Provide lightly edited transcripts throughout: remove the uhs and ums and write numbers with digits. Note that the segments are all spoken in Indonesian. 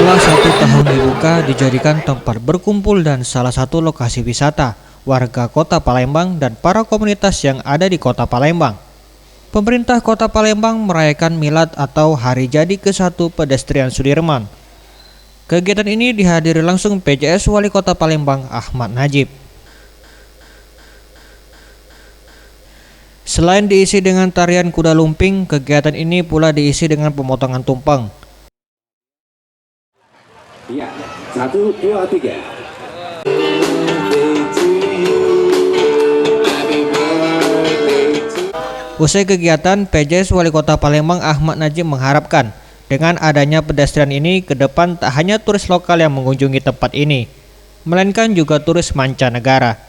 Setelah 1 tahun dibuka, dijadikan tempat berkumpul dan salah satu lokasi wisata warga Kota Palembang dan para komunitas yang ada di Kota Palembang. Pemerintah Kota Palembang merayakan Milad atau Hari Jadi ke-1 Pedestrian Sudirman. Kegiatan ini dihadiri langsung PJS Wali Kota Palembang Ahmad Najib. Selain diisi dengan tarian kuda lumping, kegiatan ini pula diisi dengan pemotongan tumpeng. Ya, 1, 2, 3. Usai kegiatan, PJS Wali Kota Palembang Ahmad Najib mengharapkan dengan adanya pedestrian ini ke depan tak hanya turis lokal yang mengunjungi tempat ini, melainkan juga turis mancanegara.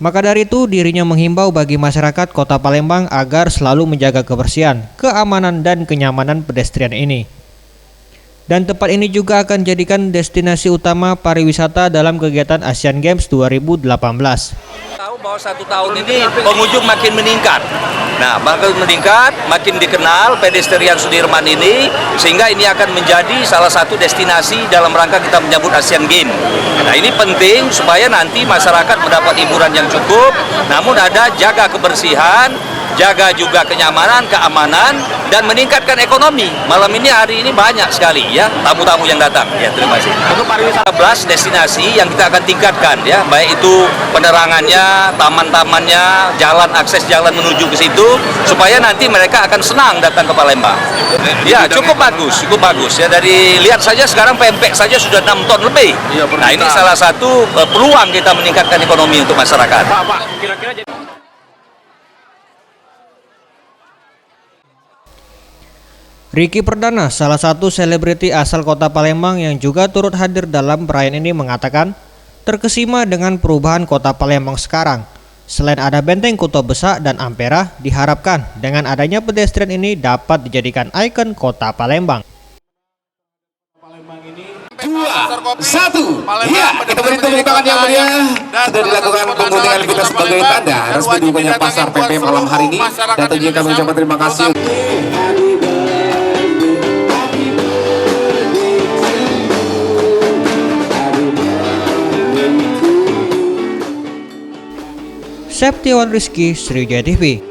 Maka dari itu dirinya menghimbau bagi masyarakat Kota Palembang agar selalu menjaga kebersihan, keamanan dan kenyamanan pedestrian ini. Dan tempat ini juga akan jadikan destinasi utama pariwisata dalam kegiatan Asian Games 2018. Tahu bahwa 1 tahun ini pengunjung makin meningkat. Nah, makin meningkat, makin dikenal pedestrian Sudirman ini, sehingga ini akan menjadi salah satu destinasi dalam rangka kita menyambut Asian Games. Nah, ini penting supaya nanti masyarakat mendapat hiburan yang cukup, namun ada jaga kebersihan, jaga juga kenyamanan, keamanan, dan meningkatkan ekonomi. Malam ini, hari ini banyak sekali ya tamu-tamu yang datang. Ya, terima kasih. Untuk pariwisata 11 destinasi yang kita akan tingkatkan ya, baik itu penerangannya, taman-tamannya, jalan akses jalan menuju ke situ, supaya nanti mereka akan senang datang ke Palembang. Ya, cukup bagus ya. Dari lihat saja sekarang pempek saja sudah 6 ton lebih. Nah, ini salah satu peluang kita meningkatkan ekonomi untuk masyarakat. Pak, kira-kira jadi Ricky Perdana, salah satu selebriti asal Kota Palembang yang juga turut hadir dalam perayaan ini mengatakan terkesima dengan perubahan Kota Palembang sekarang. Selain ada Benteng Kuto Besak dan Ampera, diharapkan dengan adanya pedestrian ini dapat dijadikan ikon Kota Palembang. 2, 1. Ya, kita beri tepuk tangan yang meriah. Sudah dilakukan pembunuhan kita sebagai tanda resmi dibukanya pasar PP malam hari ini. Dan tentunya kami ucapkan terima kasih. Septiawan Rizky, Sriwijaya TV.